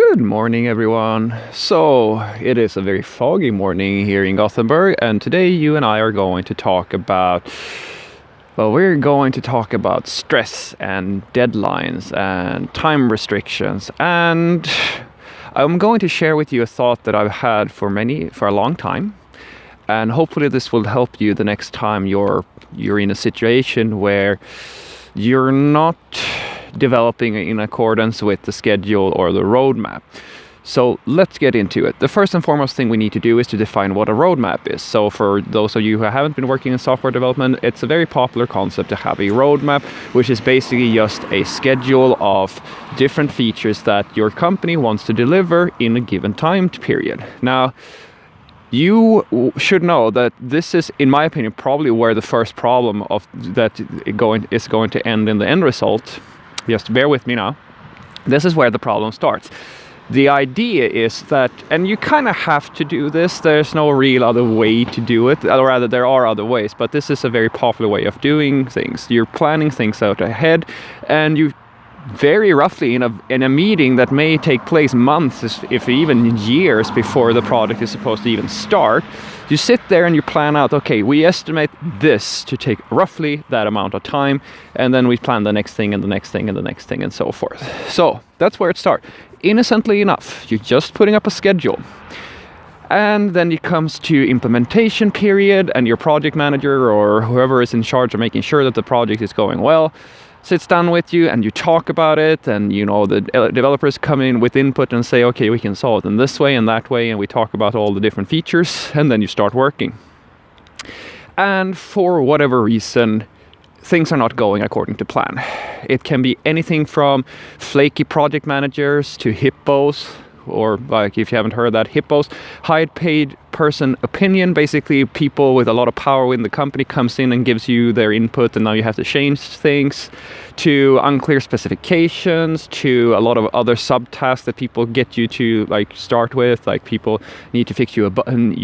Good morning, everyone. So, it is a very foggy morning here in Gothenburg, and today you and I are going to talk about, we're going to talk about stress and deadlines and time restrictions, and I'm going to share with you a thought that I've had for a long time, and hopefully this will help you the next time you're in a situation where you're not developing in accordance with the schedule or the roadmap. So let's get into it. The first and foremost thing we need to do is to define what a roadmap is. So for those of you who haven't been working in software development, it's a very popular concept to have a roadmap, which is basically just a schedule of different features that your company wants to deliver in a given time period. Now, you should know that this is, in my opinion, probably where the first problem of that is going to end in the end result. Just bear with me now. This is where the problem starts. The idea is that, and you kind of have to do this, there's no real other way to do it, or rather there are other ways, but this is a very popular way of doing things. You're planning things out ahead, and you very roughly in a meeting that may take place months, if even years before the project is supposed to even start, you sit there and you plan out, okay, we estimate this to take roughly that amount of time, and then we plan the next thing and the next thing and the next thing and so forth. So that's where it starts. Innocently enough, you're just putting up a schedule. And then it comes to implementation period, and your project manager or whoever is in charge of making sure that the project is going well sits down with you and you talk about it, and the developers come in with input and say, okay, we can solve it in this way and that way, and we talk about all the different features, and then you start working. And for whatever reason, things are not going according to plan. It can be anything from flaky project managers to hippos, or like if you haven't heard that, hippos, high paid person opinion. Basically people with a lot of power within the company comes in and gives you their input, and now you have to change things, to unclear specifications, to a lot of other subtasks that people get you to start with, like people need to fix you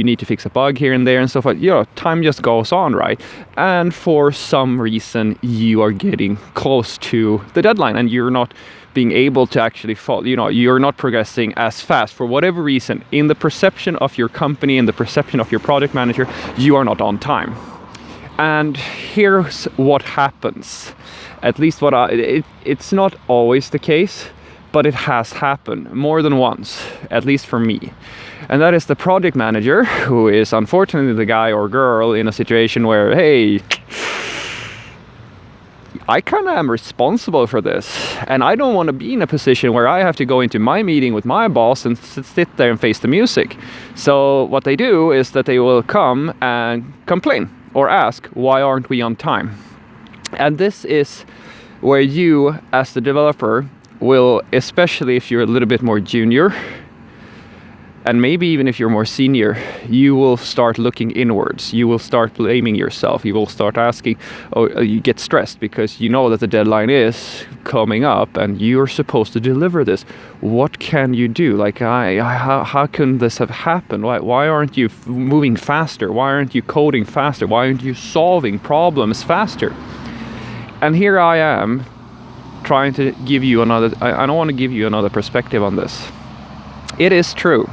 need to fix a bug here and there and so forth. Time just goes on, right? And for some reason you are getting close to the deadline and you're not being able to actually follow, you're not progressing as fast for whatever reason. In the perception of your company, in the perception of your project manager, you are not on time. And here's what happens. At least it's not always the case, but it has happened more than once, at least for me. And that is the project manager, who is unfortunately the guy or girl in a situation where, hey, I kind of am responsible for this, and I don't want to be in a position where I have to go into my meeting with my boss and sit there and face the music. So what they do is that they will come and complain or ask, why aren't we on time? And this is where you, as the developer, will, especially if you're a little bit more junior, and maybe even if you're more senior, you will start looking inwards. You will start blaming yourself. You will start asking, you get stressed because you know that the deadline is coming up and you're supposed to deliver this. What can you do? How can this have happened? Why aren't you moving faster? Why aren't you coding faster? Why aren't you solving problems faster? And here I am trying to give you I don't want to give you another perspective on this. It is true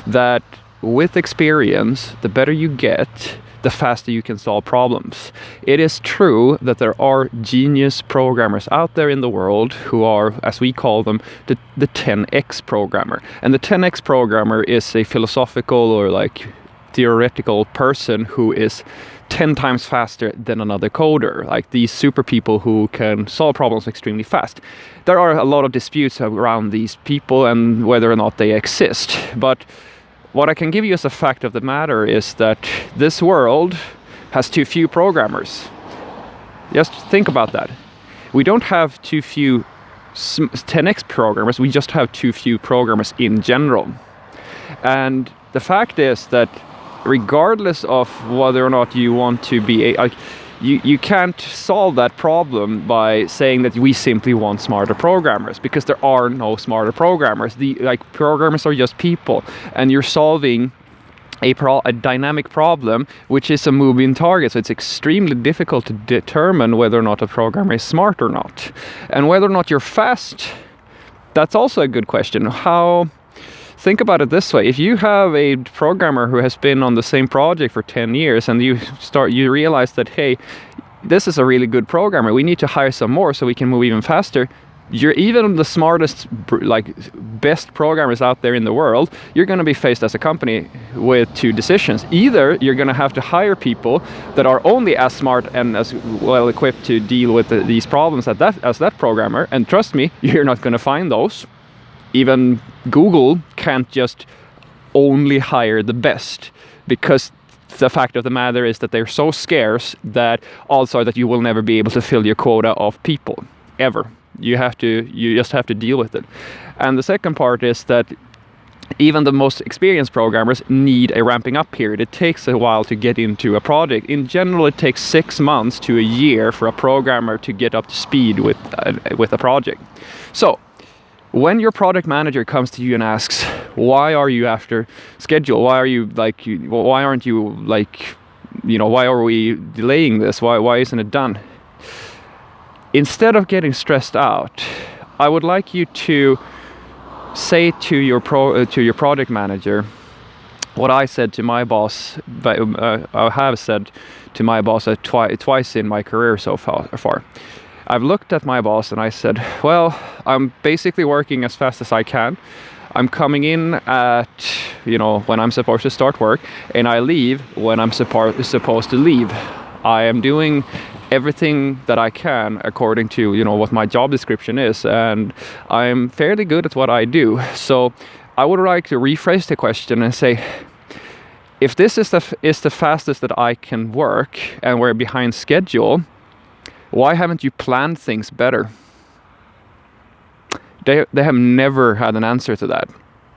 that with experience, the better you get, the faster you can solve problems. It is true that there are genius programmers out there in the world who are, as we call them, the 10x programmer. And the 10x programmer is a philosophical or theoretical person who is 10 times faster than another coder, like these super people who can solve problems extremely fast. There are a lot of disputes around these people and whether or not they exist, but what I can give you as a fact of the matter is that this world has too few programmers. Just think about that. We don't have too few 10x programmers, we just have too few programmers in general. And the fact is that regardless of whether or not you want to be you can't solve that problem by saying that we simply want smarter programmers, because there are no smarter programmers. Programmers are just people, and you're solving a dynamic problem, which is a moving target. So it's extremely difficult to determine whether or not a programmer is smart or not. And whether or not you're fast, That's also a good question. Think about it this way. If you have a programmer who has been on the same project for 10 years and you realize that, hey, this is a really good programmer, we need to hire some more so we can move even faster. You're even the smartest, best programmers out there in the world, you're going to be faced as a company with two decisions. Either you're going to have to hire people that are only as smart and as well equipped to deal with these problems as that programmer, and trust me, you're not going to find those. Even Google can't just only hire the best, because the fact of the matter is that they're so scarce that also that you will never be able to fill your quota of people, ever. You just have to deal with it. And the second part is that even the most experienced programmers need a ramping up period. It takes a while to get into a project. In general, it takes 6 months to a year for a programmer to get up to speed with a project. So when your product manager comes to you and asks, why are you after schedule? Why are we delaying this? Why isn't it done? Instead of getting stressed out, I would like you to say to your project manager what I said to my boss. I have said to my boss twice in my career so far. I've looked at my boss and I said, well, I'm basically working as fast as I can. I'm coming in at, when I'm supposed to start work, and I leave when I'm supposed to leave. I am doing everything that I can according to what my job description is, and I'm fairly good at what I do. So I would like to rephrase the question and say, if this is the fastest that I can work and we're behind schedule, why haven't you planned things better? They have never had an answer to that,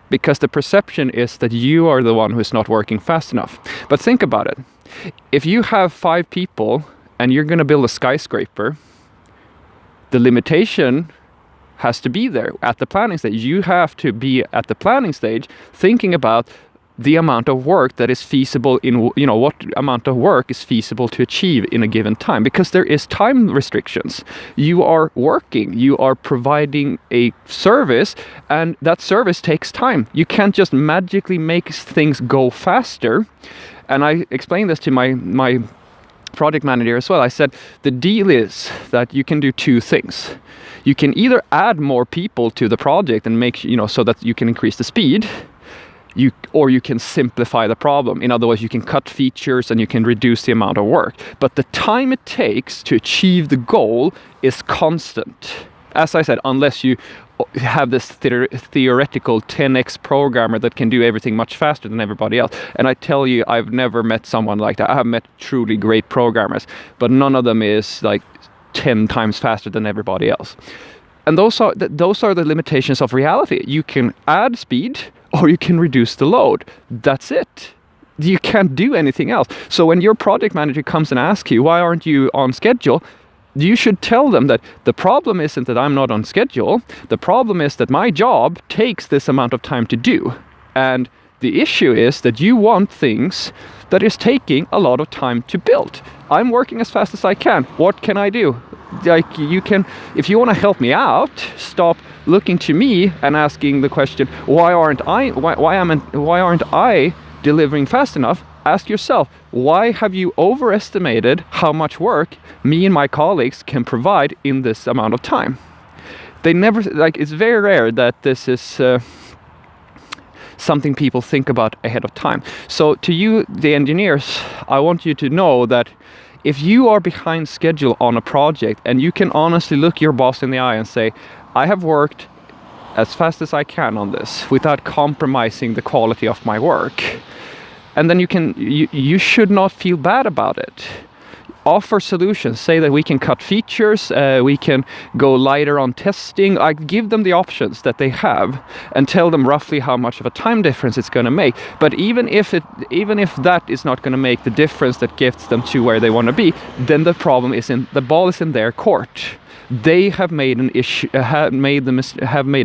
because the perception is that you are the one who's not working fast enough. But think about it. If you have 5 people and you're going to build a skyscraper, the limitation has to be there at the planning stage. You have to be at the planning stage thinking about the amount of work that is feasible what amount of work is feasible to achieve in a given time, because there is time restrictions. You are working, you are providing a service, and that service takes time. You can't just magically make things go faster. And I explained this to my project manager as well. I said, the deal is that you can do 2 things. You can either add more people to the project and make, so that you can increase the speed, or you can simplify the problem. In other words, you can cut features and you can reduce the amount of work. But the time it takes to achieve the goal is constant. As I said, unless you have this theoretical 10x programmer that can do everything much faster than everybody else. And I tell you, I've never met someone like that. I have met truly great programmers, but none of them is like 10 times faster than everybody else. And those are the limitations of reality. You can add speed or you can reduce the load. That's it. You can't do anything else. So when your project manager comes and asks you, why aren't you on schedule? You should tell them that the problem isn't that I'm not on schedule. The problem is that my job takes this amount of time to do. And the issue is that you want things that is taking a lot of time to build. I'm working as fast as I can. What can I do? Like, you can, if you want to help me out, stop looking to me and asking the question, why aren't I delivering fast enough? Ask yourself, why have you overestimated how much work me and my colleagues can provide in this amount of time? It's very rare that this is something people think about ahead of time. So to you, the engineers, I want you to know that if you are behind schedule on a project and you can honestly look your boss in the eye and say, I have worked as fast as I can on this without compromising the quality of my work, and then you should not feel bad about it. Offer solutions. Say that we can cut features, we can go lighter on testing. I give them the options that they have and tell them roughly how much of a time difference it's going to make. But even if that is not going to make the difference that gets them to where they want to be, then the ball is in their court. They have made a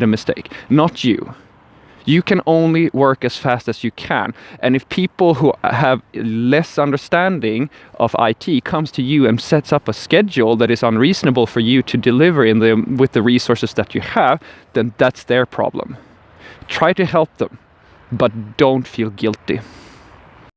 mistake, not you. You can only work as fast as you can. And if people who have less understanding of IT comes to you and sets up a schedule that is unreasonable for you to deliver with the resources that you have, then that's their problem. Try to help them, but don't feel guilty.